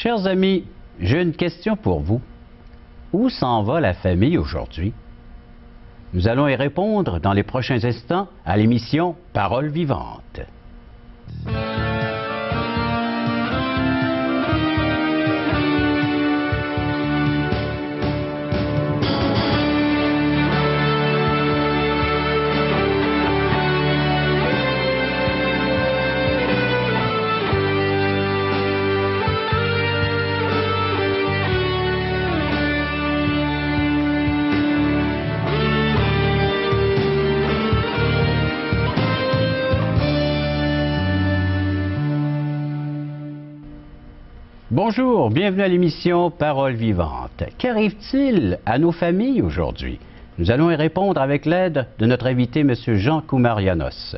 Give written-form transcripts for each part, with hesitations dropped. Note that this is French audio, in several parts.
Chers amis, j'ai une question pour vous. Où s'en va la famille aujourd'hui? Nous allons y répondre dans les prochains instants à l'émission Paroles vivantes. Bonjour, bienvenue à l'émission Paroles vivantes. Qu'arrive-t-il à nos familles aujourd'hui? Nous allons y répondre avec l'aide de notre invité, M. Jean Koumarianos.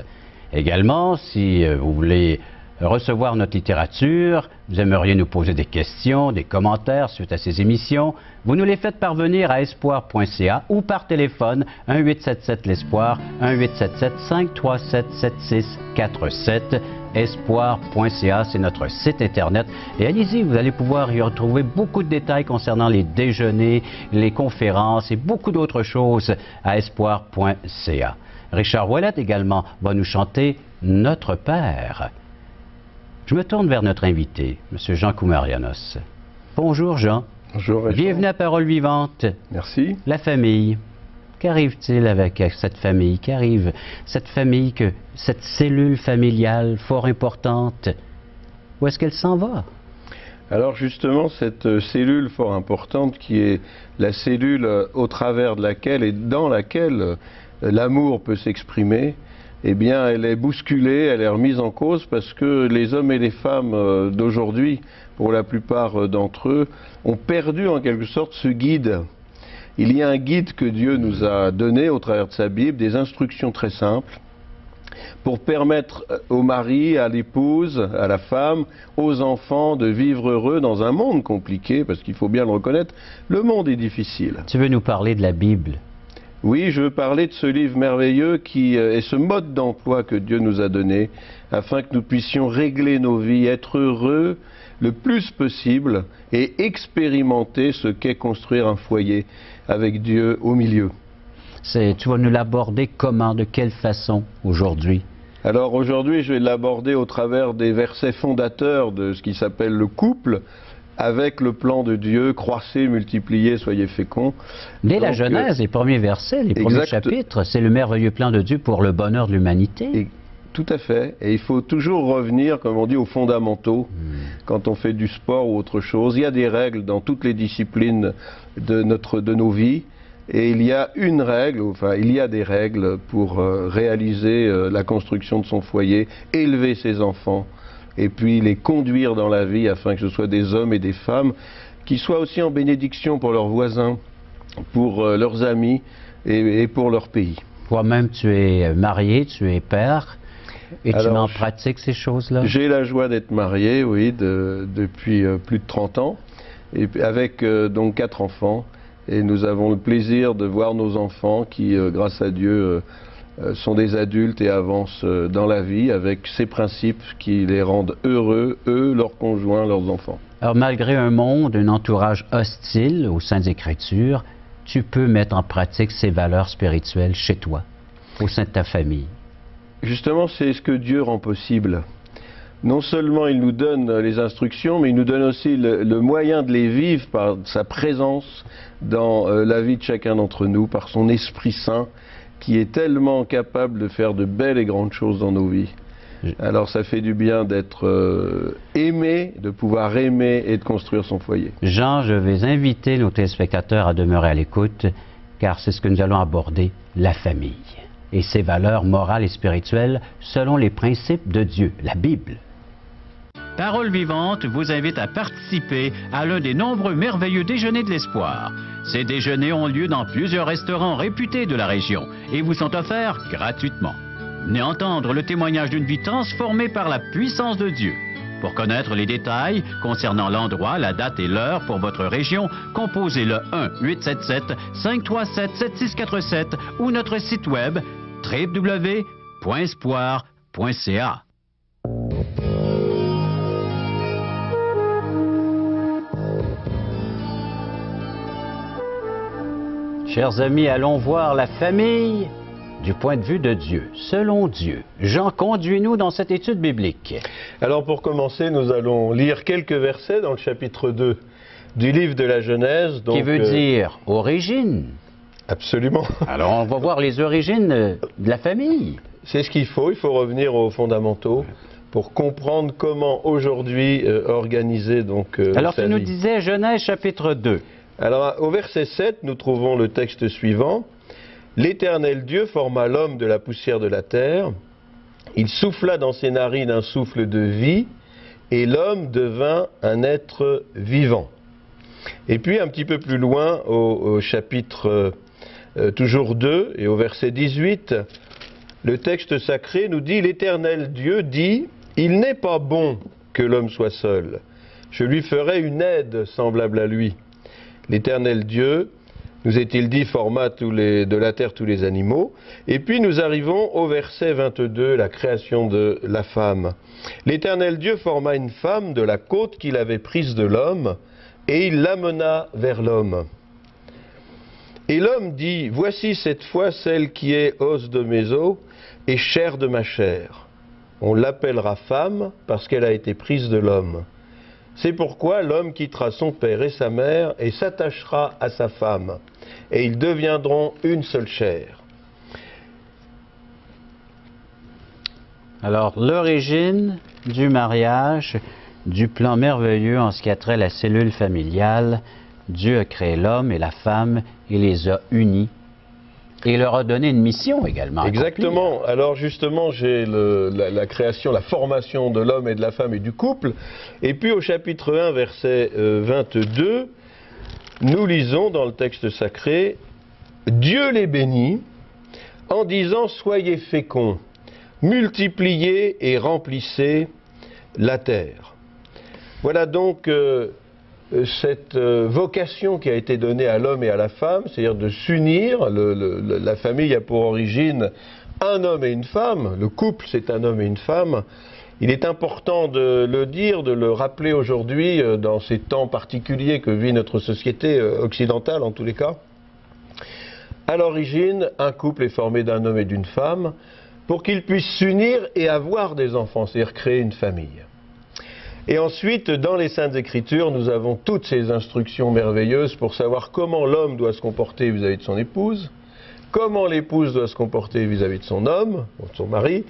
Également, si vous voulez recevoir notre littérature, vous aimeriez nous poser des questions, des commentaires suite à ces émissions, vous nous les faites parvenir à espoir.ca ou par téléphone 1-877-l'Espoir, 1-877-537-7647. Espoir.ca, c'est notre site Internet. Et allez-y, vous allez pouvoir y retrouver beaucoup de détails concernant les déjeuners, les conférences et beaucoup d'autres choses à espoir.ca. Richard Ouellet également va nous chanter Notre Père. Je me tourne vers notre invité, M. Jean Koumarianos. Bonjour Jean. Bonjour Richard. Bienvenue à Paroles vivantes. Merci. La famille. Qu'arrive-t-il avec cette famille? Qu'arrive cette famille, cette cellule familiale fort importante? Où est-ce qu'elle s'en va? Alors justement, cette cellule fort importante qui est la cellule au travers de laquelle et dans laquelle l'amour peut s'exprimer, eh bien elle est bousculée, elle est remise en cause parce que les hommes et les femmes d'aujourd'hui, pour la plupart d'entre eux, ont perdu en quelque sorte ce guide. Il y a un guide que Dieu nous a donné au travers de sa Bible, des instructions très simples pour permettre au mari, à l'épouse, à la femme, aux enfants de vivre heureux dans un monde compliqué, parce qu'il faut bien le reconnaître, le monde est difficile. Tu veux nous parler de la Bible? Oui, je veux parler de ce livre merveilleux qui est ce mode d'emploi que Dieu nous a donné afin que nous puissions régler nos vies, être heureux le plus possible et expérimenter ce qu'est construire un foyer avec Dieu au milieu. Tu vas nous l'aborder comment, de quelle façon aujourd'hui? Alors aujourd'hui, je vais l'aborder au travers des versets fondateurs de ce qui s'appelle le couple, avec le plan de Dieu, croissez, multipliez, soyez féconds. Dès la Genèse, les premiers versets, les premiers chapitres, c'est le merveilleux plan de Dieu pour le bonheur de l'humanité. Tout à fait. Et il faut toujours revenir, comme on dit, aux fondamentaux. Quand on fait du sport ou autre chose, il y a des règles dans toutes les disciplines de nos vies. Et il y a une règle, enfin il y a des règles pour réaliser la construction de son foyer, élever ses enfants, et puis les conduire dans la vie afin que ce soit des hommes et des femmes qui soient aussi en bénédiction pour leurs voisins, pour leurs amis et pour leur pays. Toi-même, tu es marié, tu es père. Et tu mets en pratique ces choses-là? J'ai la joie d'être marié, oui, depuis plus de 30 ans, et avec donc 4 enfants. Et nous avons le plaisir de voir nos enfants qui, grâce à Dieu, sont des adultes et avancent dans la vie avec ces principes qui les rendent heureux, eux, leurs conjoints, leurs enfants. Alors, malgré un monde, un entourage hostile au sein des Écritures, tu peux mettre en pratique ces valeurs spirituelles chez toi, au sein de ta famille. Justement, c'est ce que Dieu rend possible. Non seulement il nous donne les instructions, mais il nous donne aussi le moyen de les vivre par sa présence dans la vie de chacun d'entre nous, par son Esprit Saint, qui est tellement capable de faire de belles et grandes choses dans nos vies. Alors ça fait du bien d'être aimé, de pouvoir aimer et de construire son foyer. Jean, je vais inviter nos téléspectateurs à demeurer à l'écoute, car c'est ce que nous allons aborder, la famille et ses valeurs morales et spirituelles selon les principes de Dieu, la Bible. Paroles vivantes vous invite à participer à l'un des nombreux merveilleux déjeuners de l'espoir. Ces déjeuners ont lieu dans plusieurs restaurants réputés de la région et vous sont offerts gratuitement. Venez entendre le témoignage d'une vie transformée par la puissance de Dieu. Pour connaître les détails concernant l'endroit, la date et l'heure pour votre région, composez le 1-877-537-7647 ou notre site web www.espoir.ca. Chers amis, allons voir la famille du point de vue de Dieu, selon Dieu. Jean, conduis-nous dans cette étude biblique. Alors pour commencer, nous allons lire quelques versets dans le chapitre 2 du livre de la Genèse. Donc, qui veut dire origine. Absolument. Alors on va voir les origines de la famille. C'est ce qu'il faut revenir aux fondamentaux pour comprendre comment aujourd'hui organiser donc Alors sa tu nous vie. disais Genèse chapitre 2. Alors au verset 7, nous trouvons le texte suivant. L'Éternel Dieu forma l'homme de la poussière de la terre, il souffla dans ses narines un souffle de vie, et l'homme devint un être vivant. Et puis un petit peu plus loin, au chapitre toujours 2, et au verset 18, le texte sacré nous dit, l'Éternel Dieu dit, il n'est pas bon que l'homme soit seul, je lui ferai une aide semblable à lui. L'Éternel Dieu, nous est-il dit, forma de la terre tous les animaux. Et puis nous arrivons au verset 22, la création de la femme. L'Éternel Dieu forma une femme de la côte qu'il avait prise de l'homme, et il l'amena vers l'homme. Et l'homme dit, voici cette fois celle qui est os de mes os et chair de ma chair. On l'appellera femme parce qu'elle a été prise de l'homme. C'est pourquoi l'homme quittera son père et sa mère et s'attachera à sa femme, et ils deviendront une seule chair. Alors, l'origine du mariage, du plan merveilleux en ce qui a trait à la cellule familiale, Dieu a créé l'homme et la femme et les a unis. Et il leur a donné une mission également. Exactement. Alors justement, j'ai la création, la formation de l'homme et de la femme et du couple. Et puis au chapitre 1, verset 22, nous lisons dans le texte sacré, Dieu les bénit en disant, soyez féconds, multipliez et remplissez la terre. Voilà donc cette vocation qui a été donnée à l'homme et à la femme, c'est-à-dire de s'unir. La famille a pour origine un homme et une femme, le couple c'est un homme et une femme. Il est important de le dire, de le rappeler aujourd'hui dans ces temps particuliers que vit notre société occidentale en tous les cas. À l'origine, un couple est formé d'un homme et d'une femme pour qu'ils puissent s'unir et avoir des enfants, c'est-à-dire créer une famille. Et ensuite, dans les Saintes Écritures, nous avons toutes ces instructions merveilleuses pour savoir comment l'homme doit se comporter vis-à-vis de son épouse, comment l'épouse doit se comporter vis-à-vis de son homme, de son mari,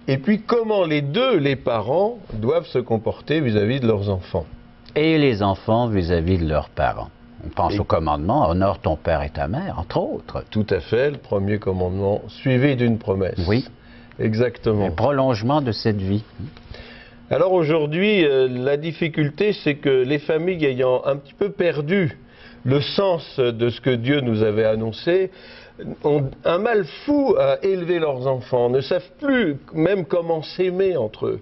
et puis comment les deux, les parents, doivent se comporter vis-à-vis de leurs enfants. Et les enfants vis-à-vis de leurs parents. On pense au commandement, honore ton père et ta mère, entre autres. Tout à fait, le premier commandement, suivi d'une promesse. Oui. Exactement. Un prolongement de cette vie. Alors aujourd'hui, la difficulté, c'est que les familles ayant un petit peu perdu le sens de ce que Dieu nous avait annoncé, ont un mal fou à élever leurs enfants, ne savent plus même comment s'aimer entre eux.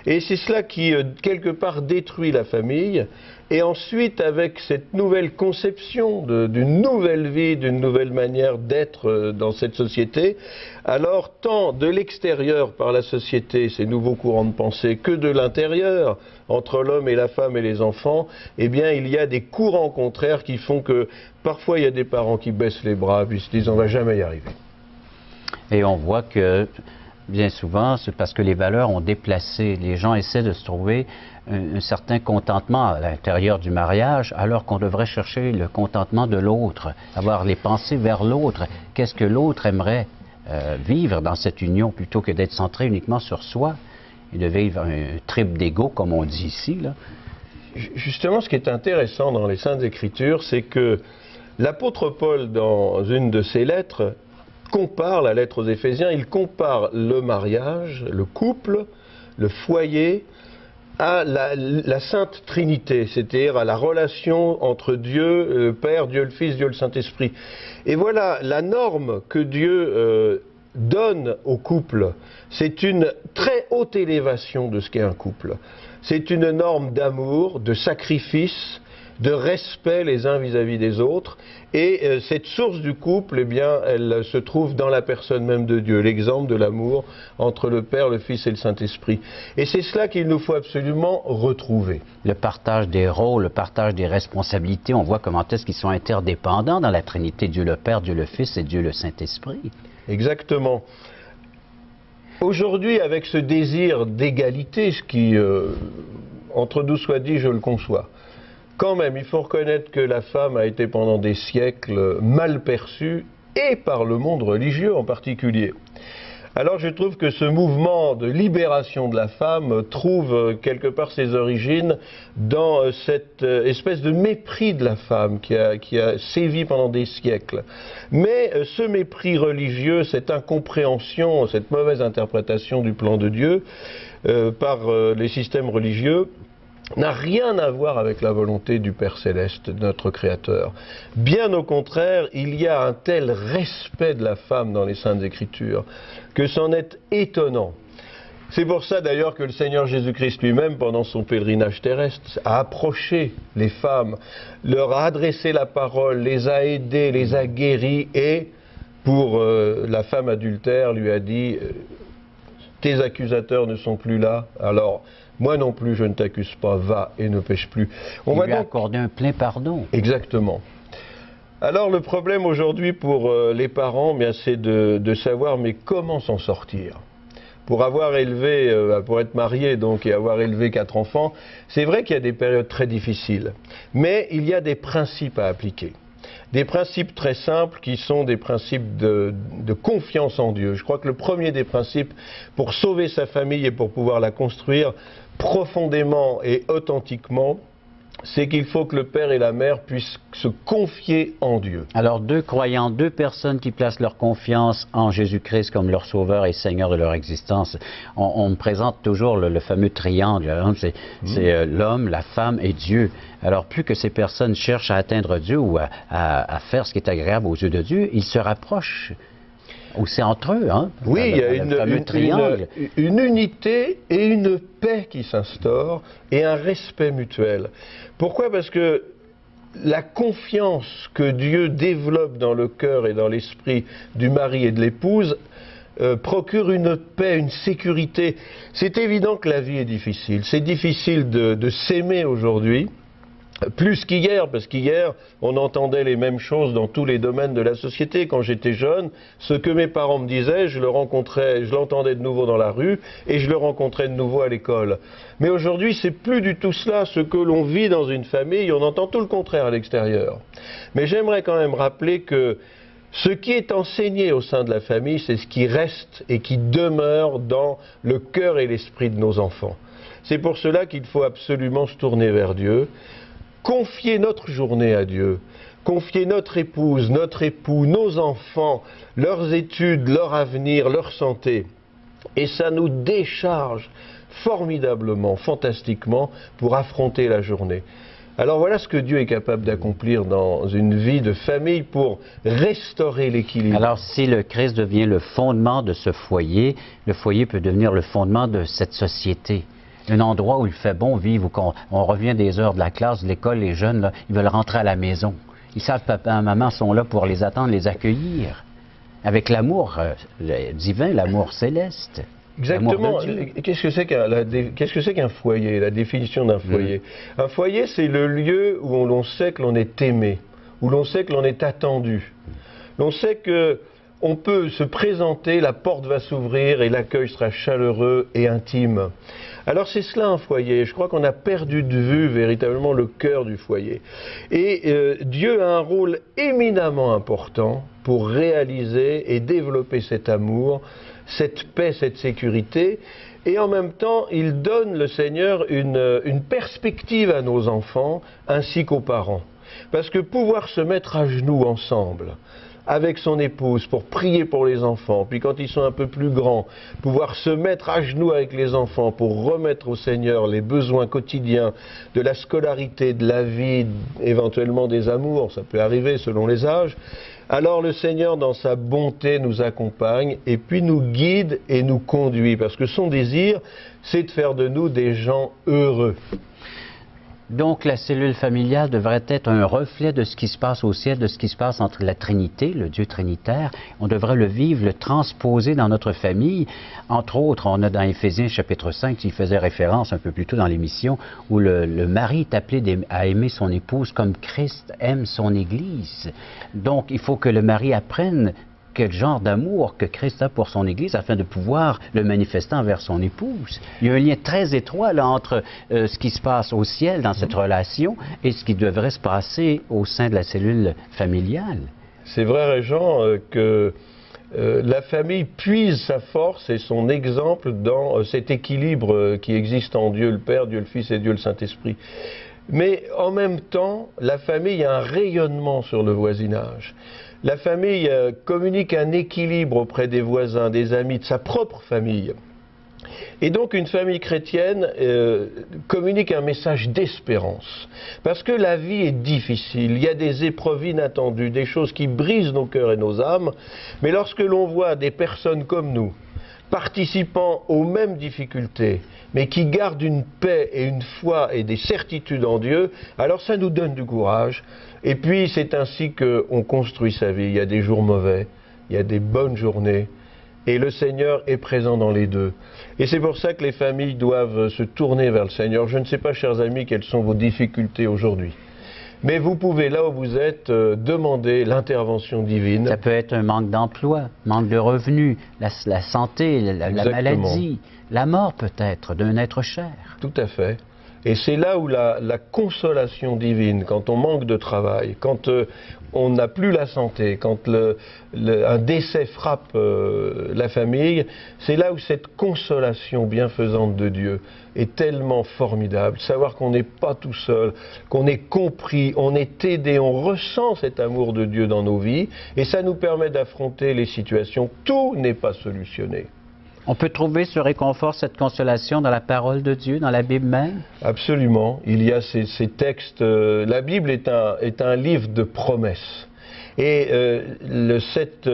Et c'est cela qui, quelque part, détruit la famille. Et ensuite, avec cette nouvelle conception d'une nouvelle vie, d'une nouvelle manière d'être dans cette société, alors tant de l'extérieur par la société, ces nouveaux courants de pensée, que de l'intérieur, entre l'homme et la femme et les enfants, eh bien il y a des courants contraires qui font que parfois il y a des parents qui baissent les bras puis se disent on va jamais y arriver. Et on voit que bien souvent, c'est parce que les valeurs ont déplacé. Les gens essaient de se trouver un certain contentement à l'intérieur du mariage, alors qu'on devrait chercher le contentement de l'autre, avoir les pensées vers l'autre. Qu'est-ce que l'autre aimerait vivre dans cette union, plutôt que d'être centré uniquement sur soi et de vivre un trip d'ego, comme on dit ici, là. Justement, ce qui est intéressant dans les Saintes Écritures, c'est que l'apôtre Paul, dans une de ses lettres, compare, la lettre aux Éphésiens, il compare le mariage, le couple, le foyer, à la Sainte Trinité, c'est-à-dire à la relation entre Dieu le Père, Dieu le Fils, Dieu le Saint-Esprit. Et voilà, la norme que Dieu donne au couple, c'est une très haute élévation de ce qu'est un couple. C'est une norme d'amour, de sacrifice, de respect les uns vis-à-vis des autres. Et cette source du couple, eh bien, elle se trouve dans la personne même de Dieu, l'exemple de l'amour entre le Père, le Fils et le Saint-Esprit. Et c'est cela qu'il nous faut absolument retrouver. Le partage des rôles, le partage des responsabilités, on voit comment est-ce qu'ils sont interdépendants dans la Trinité, Dieu le Père, Dieu le Fils et Dieu le Saint-Esprit. Exactement. Aujourd'hui, avec ce désir d'égalité, ce qui, entre nous soit dit, je le conçois, quand même, il faut reconnaître que la femme a été pendant des siècles mal perçue, et par le monde religieux en particulier. Alors je trouve que ce mouvement de libération de la femme trouve quelque part ses origines dans cette espèce de mépris de la femme qui a sévi pendant des siècles. Mais ce mépris religieux, cette incompréhension, cette mauvaise interprétation du plan de Dieu par les systèmes religieux, n'a rien à voir avec la volonté du Père Céleste, notre Créateur. Bien au contraire, il y a un tel respect de la femme dans les Saintes Écritures que c'en est étonnant. C'est pour ça d'ailleurs que le Seigneur Jésus-Christ lui-même, pendant son pèlerinage terrestre, a approché les femmes, leur a adressé la parole, les a aidées, les a guéries et, pour la femme adultère, lui a dit « Tes accusateurs ne sont plus là, alors... moi non plus, je ne t'accuse pas, va et ne pêche plus. » On va lui accorder un plein pardon. Exactement. Alors le problème aujourd'hui pour les parents, bien, c'est de savoir mais comment s'en sortir. Pour avoir élevé, pour être marié donc et avoir élevé 4 enfants, c'est vrai qu'il y a des périodes très difficiles, mais il y a des principes à appliquer. Des principes très simples qui sont des principes de confiance en Dieu. Je crois que le premier des principes pour sauver sa famille et pour pouvoir la construire profondément et authentiquement, c'est qu'il faut que le père et la mère puissent se confier en Dieu. Alors 2 croyants, 2 personnes qui placent leur confiance en Jésus-Christ comme leur sauveur et Seigneur de leur existence. On me présente toujours le fameux triangle, hein, c'est l'homme, la femme et Dieu. Alors plus que ces personnes cherchent à atteindre Dieu ou à faire ce qui est agréable aux yeux de Dieu, ils se rapprochent. Ou c'est entre eux, hein? Oui, il y a une unité et une paix qui s'instaure et un respect mutuel. Pourquoi? Parce que la confiance que Dieu développe dans le cœur et dans l'esprit du mari et de l'épouse procure une paix, une sécurité. C'est évident que la vie est difficile. C'est difficile de s'aimer aujourd'hui. Plus qu'hier, parce qu'hier, on entendait les mêmes choses dans tous les domaines de la société. Quand j'étais jeune, ce que mes parents me disaient, je l'entendais de nouveau dans la rue et je le rencontrais de nouveau à l'école. Mais aujourd'hui, c'est plus du tout cela. Ce que l'on vit dans une famille, on entend tout le contraire à l'extérieur. Mais j'aimerais quand même rappeler que ce qui est enseigné au sein de la famille, c'est ce qui reste et qui demeure dans le cœur et l'esprit de nos enfants. C'est pour cela qu'il faut absolument se tourner vers Dieu. Confier notre journée à Dieu, confier notre épouse, notre époux, nos enfants, leurs études, leur avenir, leur santé. Et ça nous décharge formidablement, fantastiquement, pour affronter la journée. Alors voilà ce que Dieu est capable d'accomplir dans une vie de famille pour restaurer l'équilibre. Alors si le Christ devient le fondement de ce foyer, le foyer peut devenir le fondement de cette société. Un endroit où il fait bon vivre, où on revient des heures de la classe, de l'école, les jeunes, là, ils veulent rentrer à la maison. Ils savent que papa et maman sont là pour les attendre, les accueillir. Avec l'amour divin, l'amour céleste. Exactement. Qu'est-ce que c'est qu'un foyer, la définition d'un foyer? Un foyer, c'est le lieu où l'on sait que l'on est aimé, où l'on sait que l'on est attendu. L'on sait que on peut se présenter, la porte va s'ouvrir et l'accueil sera chaleureux et intime. Alors c'est cela un foyer. Je crois qu'on a perdu de vue véritablement le cœur du foyer. Et Dieu a un rôle éminemment important pour réaliser et développer cet amour, cette paix, cette sécurité. Et en même temps, il donne, le Seigneur, une perspective à nos enfants ainsi qu'aux parents. Parce que pouvoir se mettre à genoux ensemble, avec son épouse, pour prier pour les enfants, puis quand ils sont un peu plus grands, pouvoir se mettre à genoux avec les enfants pour remettre au Seigneur les besoins quotidiens de la scolarité, de la vie, éventuellement des amours, ça peut arriver selon les âges, alors le Seigneur, dans sa bonté, nous accompagne et puis nous guide et nous conduit, parce que son désir, c'est de faire de nous des gens heureux. Donc la cellule familiale devrait être un reflet de ce qui se passe au ciel, de ce qui se passe entre la Trinité, le Dieu trinitaire. On devrait le vivre, le transposer dans notre famille. Entre autres, on a dans Éphésiens chapitre 5, qui faisait référence un peu plus tôt dans l'émission, où le mari est appelé à aimer son épouse comme Christ aime son Église. Donc il faut que le mari apprenne quel genre d'amour que Christ a pour son Église afin de pouvoir le manifester envers son épouse. Il y a un lien très étroit là, entre ce qui se passe au ciel dans cette relation et ce qui devrait se passer au sein de la cellule familiale. C'est vrai, Régent, que la famille puise sa force et son exemple dans cet équilibre qui existe en Dieu le Père, Dieu le Fils et Dieu le Saint-Esprit. Mais en même temps, la famille a un rayonnement sur le voisinage. La famille communique un équilibre auprès des voisins, des amis, de sa propre famille. Et donc une famille chrétienne communique un message d'espérance. Parce que la vie est difficile, il y a des épreuves inattendues, des choses qui brisent nos cœurs et nos âmes. Mais lorsque l'on voit des personnes comme nous, participant aux mêmes difficultés, mais qui gardent une paix et une foi et des certitudes en Dieu, alors ça nous donne du courage. Et puis c'est ainsi qu'on construit sa vie. Il y a des jours mauvais, il y a des bonnes journées, et le Seigneur est présent dans les deux. Et c'est pour ça que les familles doivent se tourner vers le Seigneur. Je ne sais pas, chers amis, quelles sont vos difficultés aujourd'hui. Mais vous pouvez, là où vous êtes, demander l'intervention divine. Ça peut être un manque d'emploi, manque de revenus, la santé, la maladie, la mort peut-être d'un être cher. Tout à fait. Et c'est là où la consolation divine, quand on manque de travail, quand on n'a plus la santé, quand un décès frappe la famille, c'est là où cette consolation bienfaisante de Dieu est tellement formidable. Savoir qu'on n'est pas tout seul, qu'on est compris, on est aidé, on ressent cet amour de Dieu dans nos vies, et ça nous permet d'affronter les situations. Tout n'est pas solutionné. On peut trouver ce réconfort, cette consolation dans la parole de Dieu, dans la Bible même? Absolument. Il y a ces textes. La Bible est un livre de promesses. Et cette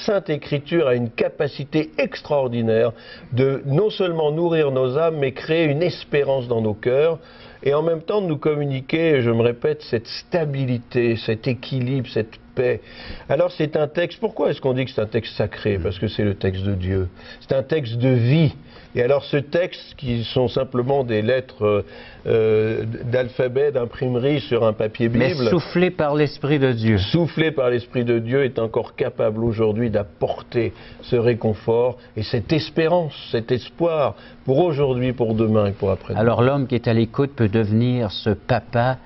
Sainte Écriture a une capacité extraordinaire de non seulement nourrir nos âmes, mais créer une espérance dans nos cœurs. Et en même temps de nous communiquer, je me répète, cette stabilité, cet équilibre, cette paix. Alors c'est un texte, pourquoi est-ce qu'on dit que c'est un texte sacré? Parce que c'est le texte de Dieu. C'est un texte de vie. Et alors ce texte, qui sont simplement des lettres d'alphabet, d'imprimerie sur un papier Bible... Mais soufflé par l'Esprit de Dieu. Soufflé par l'Esprit de Dieu est encore capable aujourd'hui d'apporter ce réconfort et cette espérance, cet espoir pour aujourd'hui, pour demain et pour après-demain. Alors l'homme qui est à l'écoute peut devenir ce papa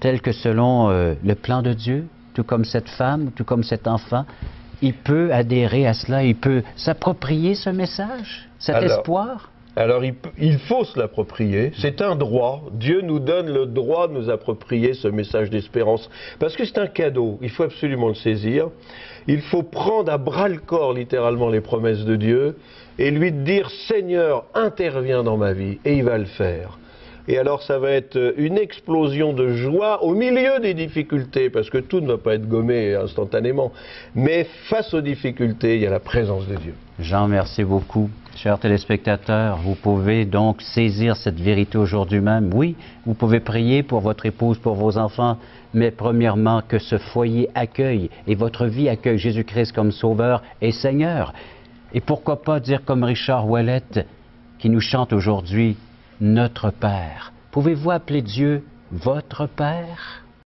tel que selon le plan de Dieu, tout comme cette femme, tout comme cet enfant. Il peut adhérer à cela, il peut s'approprier ce message, cet espoir? Alors il faut se l'approprier, c'est un droit. Dieu nous donne le droit de nous approprier ce message d'espérance. Parce que c'est un cadeau, il faut absolument le saisir. Il faut prendre à bras-le-corps littéralement les promesses de Dieu et lui dire « Seigneur, interviens dans ma vie » et il va le faire. Et alors ça va être une explosion de joie au milieu des difficultés, parce que tout ne va pas être gommé instantanément. Mais face aux difficultés, il y a la présence de Dieu. Jean, merci beaucoup. Chers téléspectateurs, vous pouvez donc saisir cette vérité aujourd'hui même. Oui, vous pouvez prier pour votre épouse, pour vos enfants, mais premièrement que ce foyer accueille et votre vie accueille Jésus-Christ comme Sauveur et Seigneur. Et pourquoi pas dire comme Richard Ouellette, qui nous chante aujourd'hui, Notre Père. Pouvez-vous appeler Dieu votre Père?